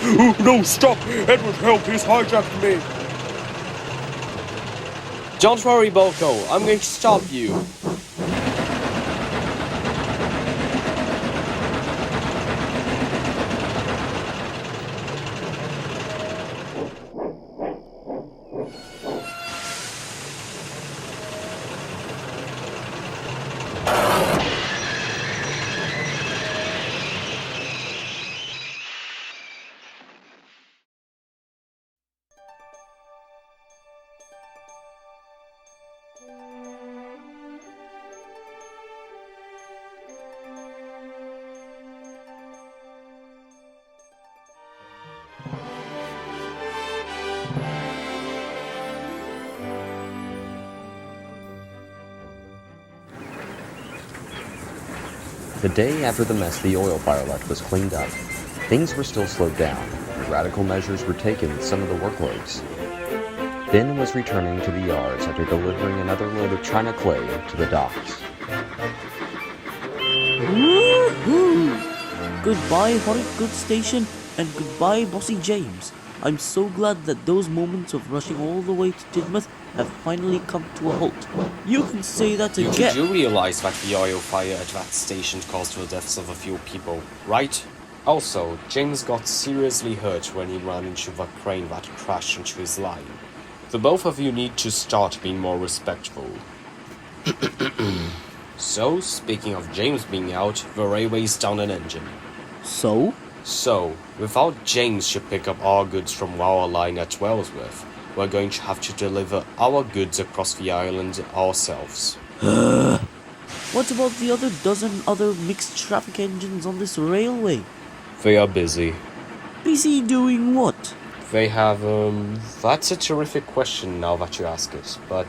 Oh, no, stop! Edward, help! He's hijacked me! Don't worry, Boko. I'm going to stop you. The day after the mess the oil fire left was cleaned up, things were still slowed down, and radical measures were taken with some of the workloads. Ben was returning to the yards after delivering another load of China clay to the docks. Woohoo! Goodbye, Horrid Goods Station, and goodbye, Bossy James. I'm so glad that those moments of rushing all the way to Tidmouth have finally come to a halt. You can say that again. You do realize that the oil fire at that station caused the deaths of a few people, right? Also, James got seriously hurt when he ran into the crane that crashed into his line. The both of you need to start being more respectful. So, speaking of James being out, the railway's down an engine. So, without James to pick up our goods from our line at Wellsworth, we're going to have to deliver our goods across the island ourselves. what about the other dozen other mixed traffic engines on this railway? They are busy. Busy doing what? They have, that's a terrific question now that you ask it, but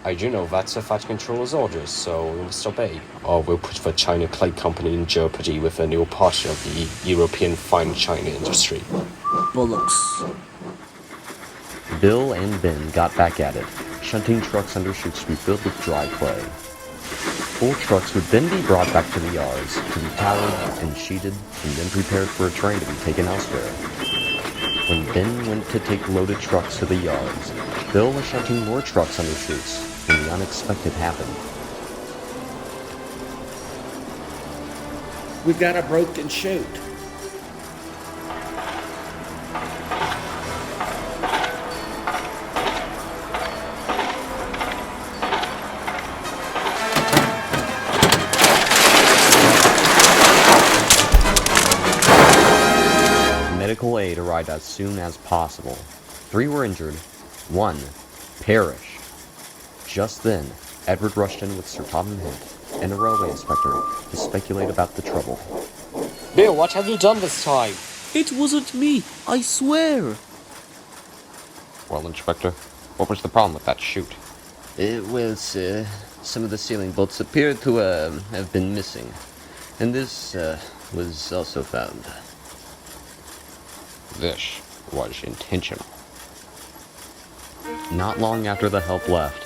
I do know that's a Fat Controller's orders, so we must obey, or we'll put the China Clay Company in jeopardy with a new part of the European fine china industry. Bollocks. Bill and Ben got back at it, shunting trucks under chutes to be filled with dry clay. Full trucks would then be brought back to the yards to be tallied and sheeted and then prepared for a train to be taken elsewhere. When Ben went to take loaded trucks to the yards, Bill was shunting more trucks under chutes when the unexpected happened. We've got a broken chute. Medical aid arrived as soon as possible. 3 were injured, 1 perished. Just then, Edward rushed in with Sir Tottenham Hint and a railway inspector to speculate about the trouble. Bill, what have you done this time? It wasn't me, I swear. Well, Inspector, what was the problem with that chute? It was, some of the ceiling bolts appeared to, have been missing. And this, was also found. This was intentional. Not long after the help left,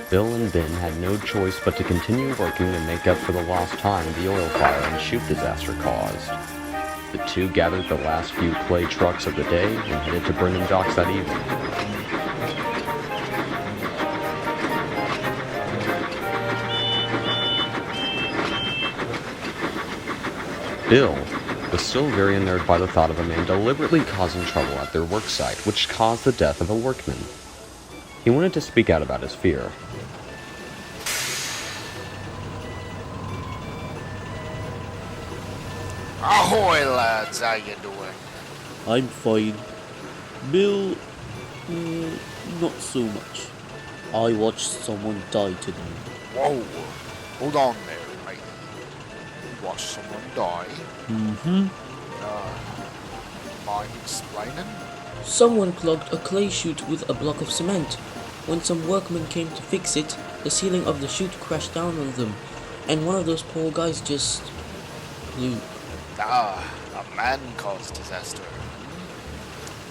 Bill and Ben had no choice but to continue working to make up for the lost time the oil fire and chute disaster caused. The two gathered the last few clay trucks of the day and headed to Brennan Docks that evening. Bill was still very unnerved by the thought of a man deliberately causing trouble at their work site, which caused the death of a workman. He wanted to speak out about his fear. Ahoy, lads, how you doing? I'm fine. Bill, not so much. I watched someone die today. Whoa, hold on there, mate. You watched someone die? Mm-hmm. Mind explaining? Someone clogged a clay chute with a block of cement. When some workmen came to fix it, the ceiling of the chute crashed down on them, and one of those poor guys just blew. A man-caused disaster.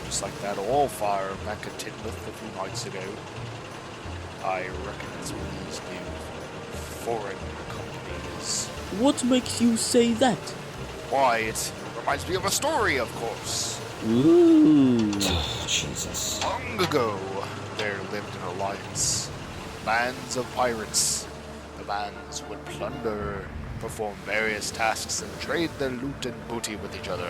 Just like that oil fire back at Tidmouth a few nights ago. I reckon it's one of these new foreign companies. What makes you say that? Why, it reminds me of a story, of course. Ooh. Jesus. Long ago, there lived an alliance. Bands of pirates. The bands would plunder, perform various tasks, and trade their loot and booty with each other.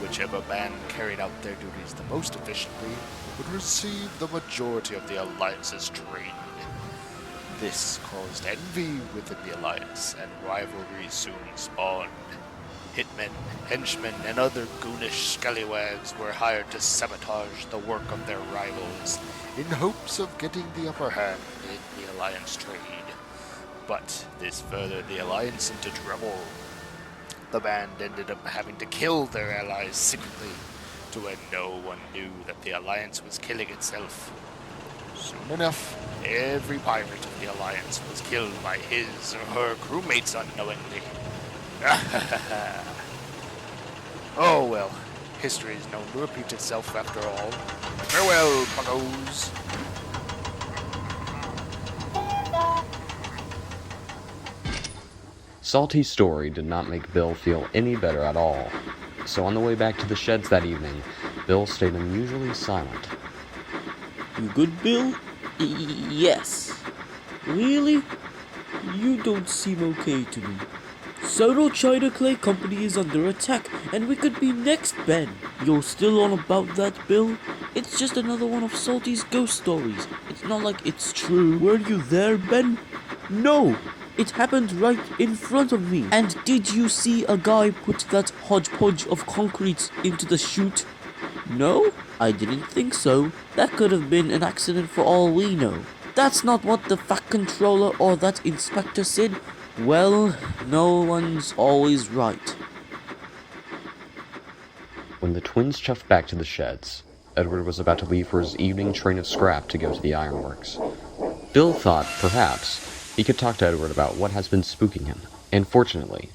Whichever band carried out their duties the most efficiently would receive the majority of the alliance's trade. This caused envy within the alliance, and rivalry soon spawned. Hitmen, henchmen, and other goonish scallywags were hired to sabotage the work of their rivals in hopes of getting the upper hand in the alliance trade. But this furthered the alliance into trouble. The band ended up having to kill their allies secretly to where no one knew that the alliance was killing itself. Soon enough, every pirate of the alliance was killed by his or her crewmates unknowingly. Oh well, history is known to repeat itself after all. Farewell, buggos. Salty's story did not make Bill feel any better at all. So on the way back to the sheds that evening, Bill stayed unusually silent. You good, Bill? Yes. Really? You don't seem okay to me. Sodor China Clay Company is under attack, and we could be next, Ben. You're still on about that, Bill? It's just another one of Salty's ghost stories. It's not like it's true. Were you there, Ben? No! It happened right in front of me. And did you see a guy put that hodgepodge of concrete into the chute? No? I didn't think so. That could have been an accident for all we know. That's not what the Fat Controller or that inspector said. Well, no one's always right. When the twins chuffed back to the sheds, Edward was about to leave for his evening train of scrap to go to the ironworks. Bill thought, perhaps, he could talk to Edward about what has been spooking him. And fortunately,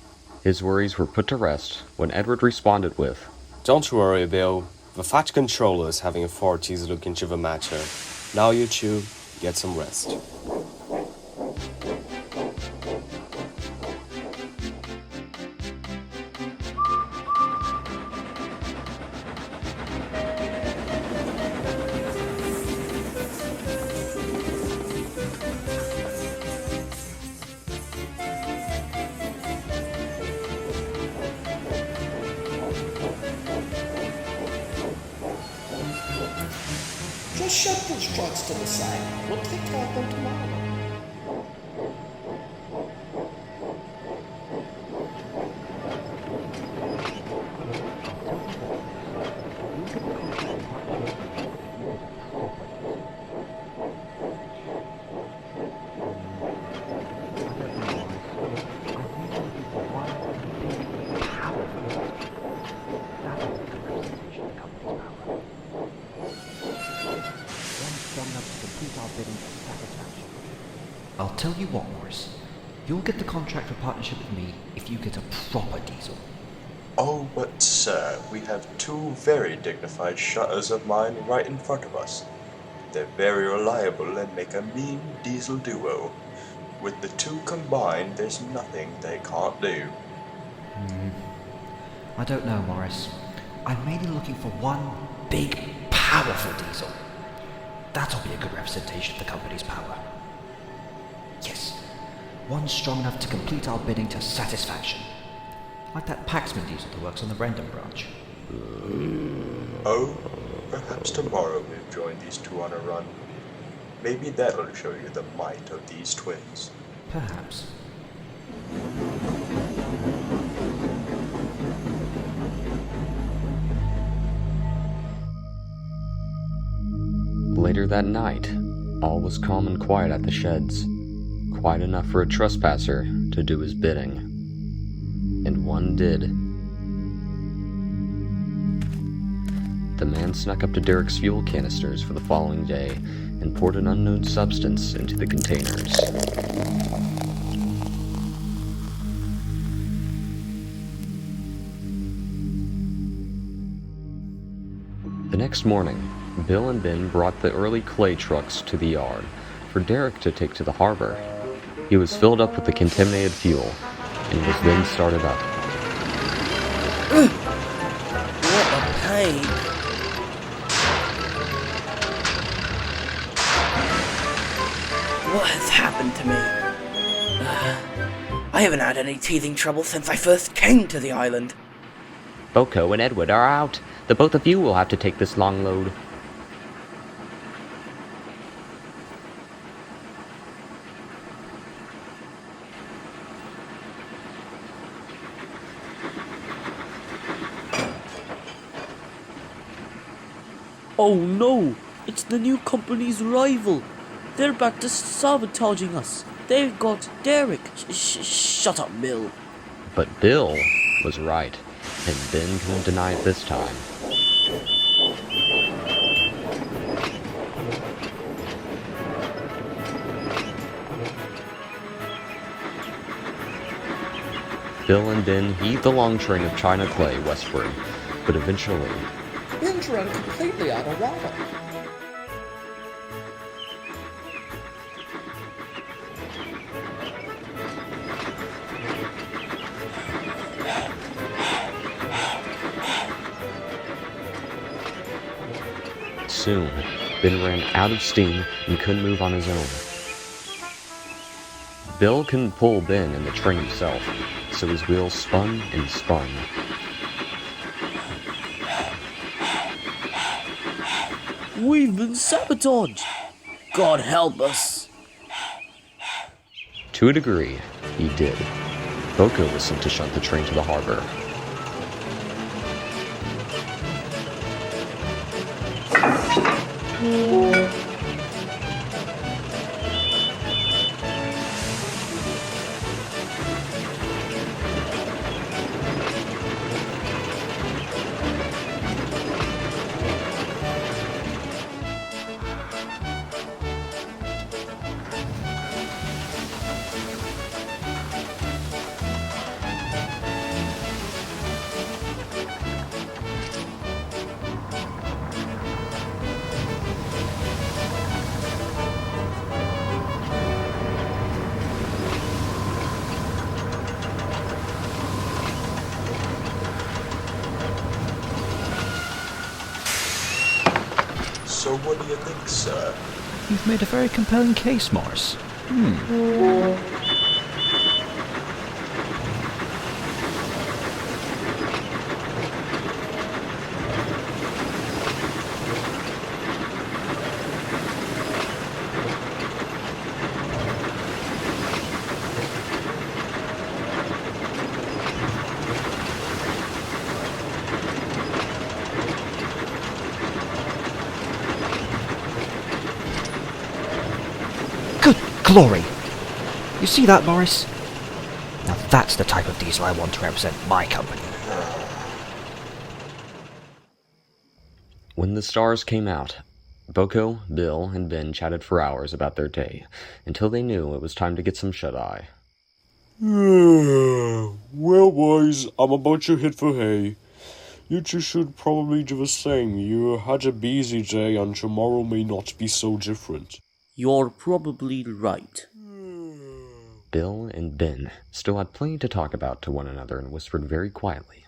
his worries were put to rest when Edward responded with, Don't worry, Bill. The Fat Controller is having authorities look into the matter. Now you two, get some rest. Just shut those trucks to the side. We'll take care of them tomorrow. I'll tell you what, Morris. You'll get the contract for partnership with me if you get a proper diesel. Oh, but sir, we have two very dignified shutters of mine right in front of us. They're very reliable and make a mean diesel duo. With the two combined, there's nothing they can't do. I don't know, Morris. I'm mainly looking for one big, powerful diesel. That'll be a good representation of the company's power. Yes, one strong enough to complete our bidding to satisfaction. Like that Paxman diesel that works on the Brendan branch. Oh, perhaps tomorrow we'll join these two on a run. Maybe that'll show you the might of these twins. Perhaps. Later that night, all was calm and quiet at the sheds. Quiet enough for a trespasser to do his bidding. And one did. The man snuck up to Derek's fuel canisters for the following day and poured an unknown substance into the containers. The next morning, Bill and Ben brought the early clay trucks to the yard for Derek to take to the harbor. He was filled up with the contaminated fuel and was then started up. What a plague. What has happened to me? I haven't had any teething trouble since I first came to the island. Boko and Edward are out. The both of you will have to take this long load. Oh no! It's the new company's rival! They're back to sabotaging us! They've got Derek! Shut up, Bill! But Bill was right, and Ben couldn't deny it this time. Bill and Ben heaved the long train of China clay westward, but eventually... Ben's run completely out of water. Soon, Ben ran out of steam and couldn't move on his own. Bill couldn't pull Ben in the train himself, so his wheels spun and spun. We've been sabotaged! God help us! To a degree, he did. Boko was sent to shunt the train to the harbor. So what do you think, sir? You've made a very compelling case, Morris. Glory! You see that, Morris? Now that's the type of diesel I want to represent my company. When the stars came out, Boko, Bill, and Ben chatted for hours about their day, until they knew it was time to get some shut-eye. Well, boys, I'm about to hit for hay. You two should probably do the same. You had a busy day and tomorrow may not be so different. You're probably right. Bill and Ben still had plenty to talk about to one another and whispered very quietly.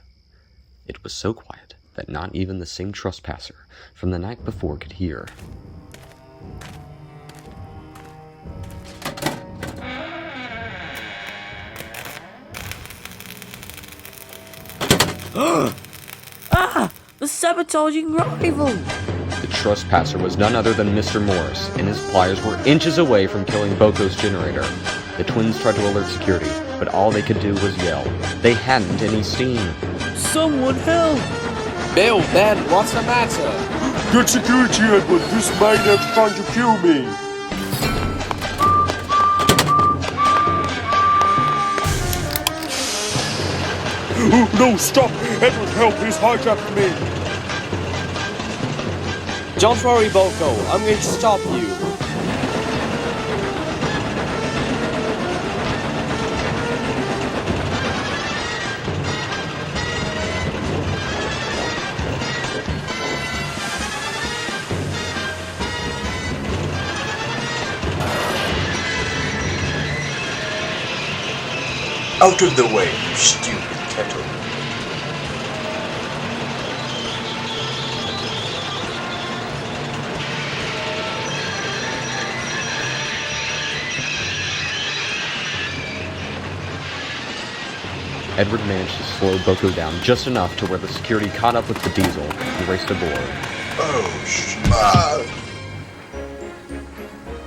It was so quiet that not even the same trespasser from the night before could hear. The sabotaging rival! The trespasser was none other than Mr. Morris, and his pliers were inches away from killing Boko's generator. The twins tried to alert security, but all they could do was yell. They hadn't any steam. Someone help! Bill, Ben, what's the matter? Get security, Edward! This maniac's trying to kill me! Oh, no, stop! Edward, help! He's hijacked me! Don't worry, Boko. I'm going to stop you. Out of the way, you stupid kettle. Edward managed to slow Boko down just enough to where the security caught up with the diesel and raced aboard. Oh,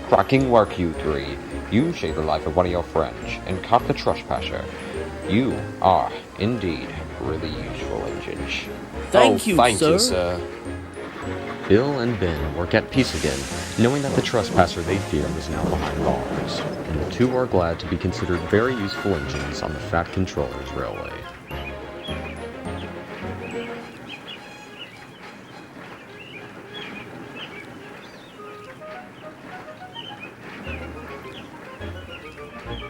Cracking work, you three. You saved the life of one of your friends and caught the trespasser. You are, indeed, really useful engines. Thank you, thank sir. you, sir. Bill and Ben work at peace again, knowing that the trespasser they feared was now behind bars, and the two are glad to be considered very useful engines on the Fat Controller's Railway.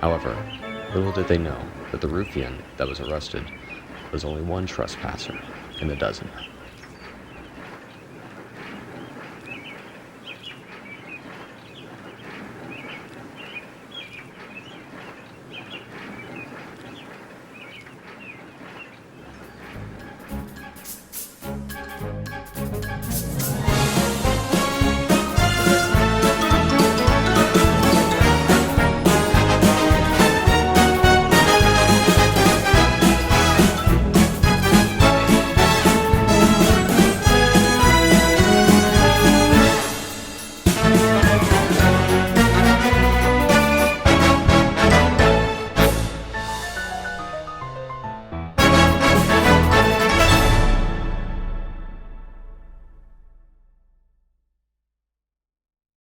However, little did they know that the ruffian that was arrested was only one trespasser in a dozen.